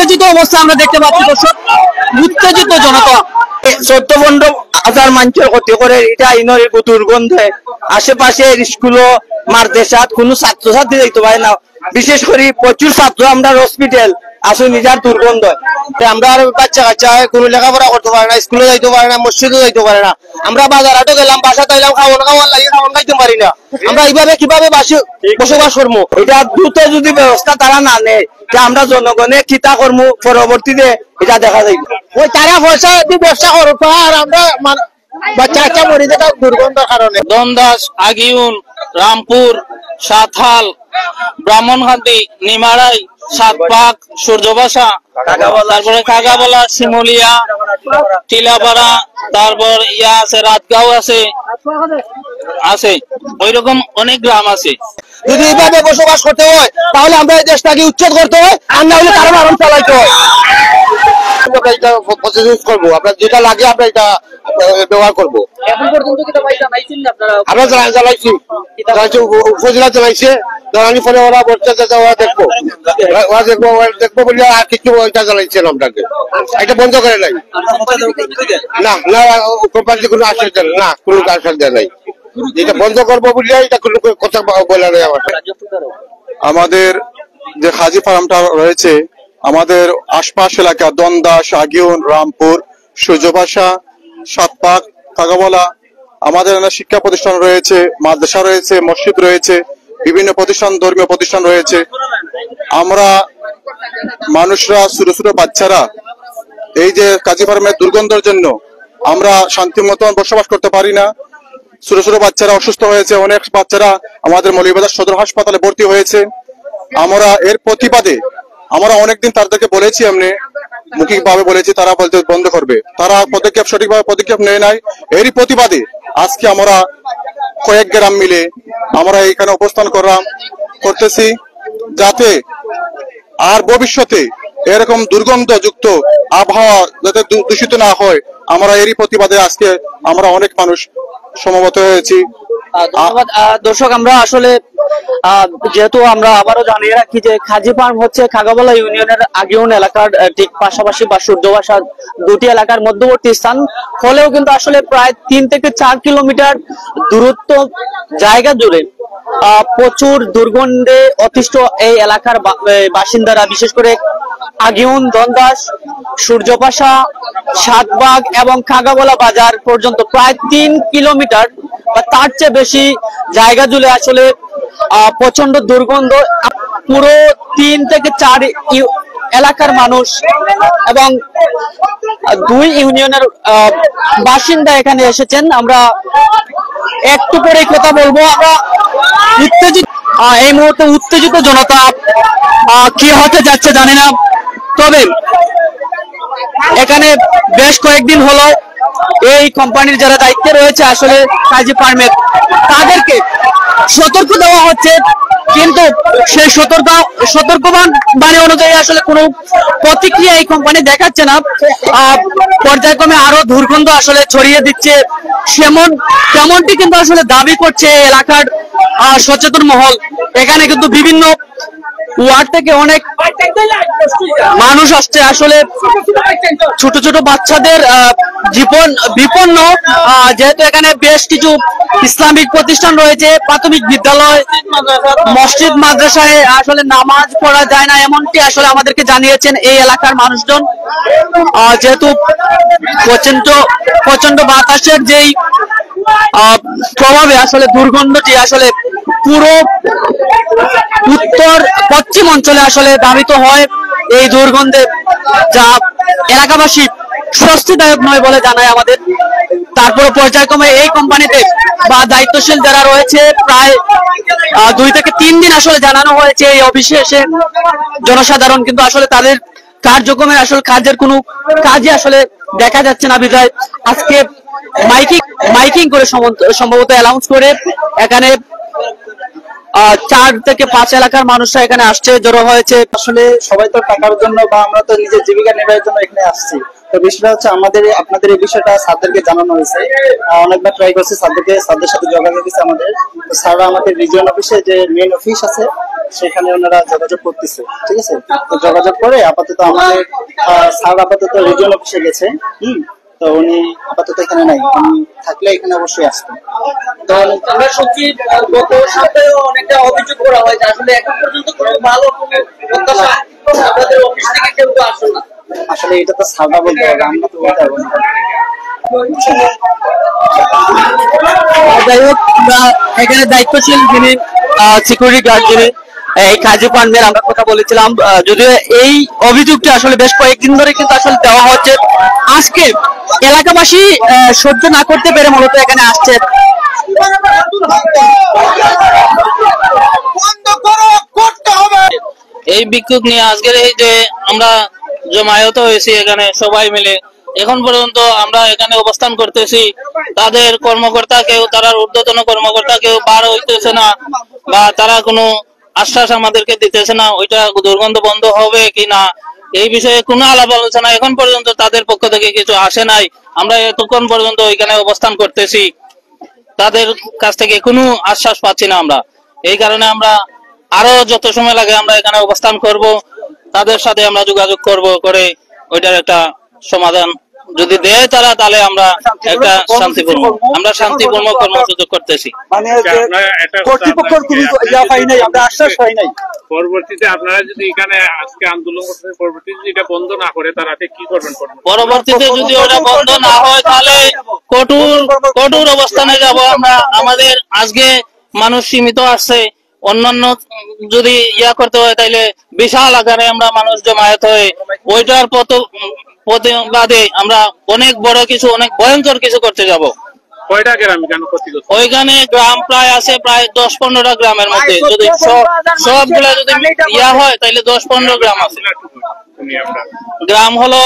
উত্তেজিত অবস্থা আমরা দেখতে পাচ্ছি দর্শক, উত্তেজিত জনতা। 14-15,000 মানুষের ক্ষতি করে এটা ইনর দুর্গন্ধে আশেপাশে স্কুল মাদ্রাসাত কোনো ছাত্রছাত্রী দেখতে পায় না, বিশেষ করে প্রচুর ছাত্র আমরা হসপিটাল আসো নিজার দুর্গন্ধ। আমরা আর বাচ্চা কাচ্চা কোনো লেখাপড়া করতে পারে না, স্কুলে যাইতে পারে না, মসজিদে যাইতে পারে না। আমরা বাজার হাটে গেলাম, বাসা তাইলাম, খাওয়ার লাগে খাওয়ান খাইতে পারি না। আমরা এইভাবে কিভাবে বসবাস করবো? এটা দ্রুত যদি ব্যবস্থা তারা না নেয়, আমরা জনগণে কিতা করবো পরবর্তীতে এটা দেখা যাইবে। ওই তারা পয়সা দিয়ে ব্যবসা করবো আর আমরা বাচ্চা কাচ্চা মরে যায় দুর্গন্ধের কারণে। দন্দাস, আগিউন, রামপুর, সাতহাল, ব্রাহ্মণহাটি, নিমারাই, সাতপাক, সূর্যবাসা, তারপরে কাগাবলা, শিমুলিয়া, টিলাপাড়া, তারপর ইয়া আছে রাতগাঁও আছে ওইরকম অনেক গ্রাম আছে। যদি এইভাবে বসবাস করতে হয় তাহলে আমরা এই দেশটাকে উচ্ছেদ করতে হয়, আর না হলে কারণ আরো চালাইতে হয়। আমরা এটা প্রসেস করবো, আপনার যেটা লাগে আমরা এটা ব্যবহার করবো। এখন পর্যন্ত কি ভাই জানাইছেন আপনারা? আমরা জ্বালাইছি, উপজেলা জ্বালাইছে, জ্বালানি পরে ওরা বলছে ওরা দেখবো দেখবো বলে আর কিছু ওইটা জ্বালাইছেন আপনাকে, এটা বন্ধ করে নাই। না না কোম্পানি কোনো আশ্বাস দেয় না, কোনো আশ্বাস দেয় নাই। এটা বন্ধ করবো বলে এটা কোনো কথা বলে নাই। আমাদের যে হাজি ফার্মটা রয়েছে, আমাদের আশপাশ এলাকা দন্দাস, আগিউন, রামপুর, সূর্যবাসা, সাতপাক, কাগাবলা, আমাদের শিক্ষা প্রতিষ্ঠান রয়েছে, মাদ্রাসা রয়েছে, মসজিদ রয়েছে, বিভিন্ন প্রতিষ্ঠান, ধর্মীয় প্রতিষ্ঠান রয়েছে। আমরা মানুষরা, ছোট ছোট বাচ্চারা এই যে কাজী ফার্মের দুর্গন্ধের জন্য আমরা শান্তি মতন বসবাস করতে পারি না। ছোট ছোট বাচ্চারা অসুস্থ হয়েছে, অনেক বাচ্চারা আমাদের মৌলভীবাজার সদর হাসপাতালে ভর্তি হয়েছে। আমরা এর প্রতিবাদে আমরা অনেকদিন তাদেরকে বলেছি, এমনি মৌখিক ভাবে বলেছি, তারা বলতে বন্ধ করবে, তারা সঠিকভাবে পদক্ষেপ নেয় নাই। এরই প্রতিবাদে আজকে আমরা কয়েক গ্রাম মিলে আমরা এখানে অবস্থান করতেছি, যাতে আর ভবিষ্যতে এরকম দুর্গন্ধযুক্ত আবহাওয়া যাতে দূষিত না হয়। আমরা এরই প্রতিবাদে আজকে আমরা অনেক মানুষ সমবেত হয়েছি। ধন্যবাদ দর্শক। আমরা আসলে যেহেতু আমরা আবারও জানিয়ে রাখি যে হাজি ফার্ম হচ্ছে খাগাবলা ইউনিয়নের আগিউন এলাকার ঠিক পাশাপাশি বা সূর্যবাসা দুটি এলাকার মধ্যবর্তী স্থান হলেও কিন্তু আসলে প্রায় 3 থেকে 4 কিলোমিটার দূরত্ব জায়গা জুড়ে প্রচুর দুর্গন্ধে অতিষ্ঠ এই এলাকার বাসিন্দারা, বিশেষ করে আগিউন, দন্দাস, সূর্যপাশা, সাতবাগ এবং খাগাবলা বাজার পর্যন্ত প্রায় 3 কিলোমিটার বা তার চেয়ে বেশি জায়গা জুড়ে আসলে প্রচন্ড দুর্গন্ধ। পুরো 3 থেকে 4 এলাকার মানুষ এবং 2 ইউনিয়নের বাসিন্দা এখানে এসেছেন। আমরা একটু পরে কথা বলবো। আমরা উত্তেজিত, এই মুহূর্তে উত্তেজিত জনতা, কি হতে যাচ্ছে জানি না, তবে এখানে বেশ কয়েকদিন হলো এই কোম্পানির যারা দায়িত্বে রয়েছে আসলে হাজি ফার্মের, তাদেরকে সতর্ক দেওয়া হচ্ছে, কিন্তু সেই সতর্কবান বাণী অনুযায়ী আসলে কোনো প্রতিক্রিয়া এই কোম্পানি দেখাচ্ছে না। পর্যায়ক্রমে আরো দুর্গন্ধ আসলে ছড়িয়ে দিচ্ছে, তেমনটি কিন্তু আসলে দাবি করছে এলাকার সচেতন মহল। এখানে কিন্তু বিভিন্ন ওয়ার্ড থেকে অনেক মানুষ আসছে, আসলে ছোট ছোট বাচ্চাদের জীবন বিপন্ন। যেহেতু এখানে বেশ কিছু ইসলামিক প্রতিষ্ঠান রয়েছে, প্রাথমিক বিদ্যালয়, মসজিদ, মাদ্রাসায় আসলে নামাজ পড়া যায় না, এমনটি আসলে আমাদেরকে জানিয়েছেন এই এলাকার মানুষজন। যেহেতু প্রচন্ড বাতাসের যেই প্রভাবে আসলে দুর্গন্ধটি আসলে পুরো উত্তর পশ্চিম অঞ্চলে আসলে ধাবিত হয় এই দুর্গন্ধে, যা এলাকাবাসী স্বস্তিদায়ক নয় বলে জানায় আমাদের। তারপরে পর্যায়ক্রমে এই কোম্পানিতে বা দায়িত্বশীল যারা রয়েছে প্রায় 2 থেকে 3 দিন আসলে জানানো হয়েছে এই অফিসে এসে। জনসাধারণ কিন্তু আসলে তাদের কার্যক্রমের আসলে কাজের কোনো কাজই আসলে দেখা যাচ্ছে না, বিধায় আজকে মাইকিং করে সম্ভবত অ্যানাউন্স করে এখানে 4 থেকে 5 এলাকার মানুষরা এখানে আসছে, জড়ো হয়েছে। আসলে সবাই তো টাকার জন্য বা আমরা তো নিজের জীবিকা নির্বাহের জন্য এখানে আসছি। তো বিষয়টা হচ্ছে আপনাদের এই বিষয়টা স্যারদেরকে জানানো হয়েছে। অনেকবার ট্রাই করছি স্যারদের সাথে যোগাযোগ হয়েছে আমাদের। তো স্যাররা আমাদের রিজিয়ন অফিসে যে মেইন অফিস আছে সেখানে ওনারা যোগাযোগ করতেছে, ঠিক আছে। তো যোগাযোগ করে আপাতত আমাদের স্যার আপাতত রিজিয়ন অফিসে গেছে। তো উনি আপাতত এখানে নাই, উনি থাকলে এখানে অবশ্যই আসতেন। তো আমরা সত্যি গত সপ্তাহে অনেকটা অভিযোগ করা হয় যে আসলে এখন পর্যন্ত কোনো ভালো কোনো প্রত্যাশা আপনাদের অফিস থেকে কেউ তো আসে না। আসলে এটা তো স্যাররা বলতে হবে, আমরা তো বলতে পারবো না। যাই হোক, আমরা এখানে দায়িত্বশীল যিনি সিকিউরিটি গার্ড যিনি এই কাজী পান্ডের আমরা কথা বলেছিলাম। যদিও এই অভিযোগটি আসলে বেশ কয়েকদিন ধরে কিন্তু আসলে দেওয়া হচ্ছে। আজকে এলাকাবাসী সহ্য না করতে পেরে মূলত এখানে আসছে। এই বিক্ষোভ নিয়ে আজকের এই যে আমরা জমায়েত হয়েছি এখানে সবাই মিলে, এখন পর্যন্ত আমরা এখানে অবস্থান করতেছি। তাদের কর্মকর্তা কেউ, তারা ঊর্ধ্বতন কর্মকর্তা কেউ বার হইতেছে না, বা তারা কোনো আশ্বাস আমাদেরকে দিতেছে না ওইটা দুর্গন্ধ বন্ধ হবে কিনা এই বিষয়ে কোনো আলাপ আলোচনা এখন পর্যন্ত তাদের পক্ষ থেকে কিছু আসে নাই। আমরা এতক্ষণ পর্যন্ত ওইখানে অবস্থান করতেছি, তাদের কাছ থেকে কোনো আশ্বাস পাচ্ছি না আমরা। এই কারণে আমরা আরো যত সময় লাগে আমরা এখানে অবস্থান করব, তাদের সাথে আমরা যোগাযোগ করব, করে ওইটার একটা সমাধান যদি দেয় তারা, তাহলে আমরা একটা শান্তিপূর্ণ কর্মসূচি করতেছি। মানে কর্তৃপক্ষের কোনো ইয়া পাই নাই, আমরা আশ্বাস পাই নাই। পরবর্তীতে আপনারা যদি এখানে আজকে আন্দোলন করতে, পরবর্তীতে যদি এটা বন্ধ না করে তারা কি করবেন? পরবর্তীতে যদি ওটা বন্ধ না হয় তাহলে কঠোর অবস্থানে যাব আমরা। আমাদের আজকে মানুষ সীমিত আসছে, অন্যান্য যদি ইয়া করতে হয় তাইলে বিশাল আকারে আমরা মানুষ জমায়েত হয়ে ওইটার প্রতিবাদে আমরা অনেক বড় কিছু, অনেক ভয়ঙ্কর কিছু করতে যাব। কয়টা গ্রাম এখানে ক্ষতিগ্রস্ত? ওইখানে গ্রাম প্রায় আছে, প্রায় 10-15টা গ্রামের মধ্যে। যদি সবগুলা যদি ইয়া হয় তাহলে 10-15 গ্রাম আছে। গ্রাম হলো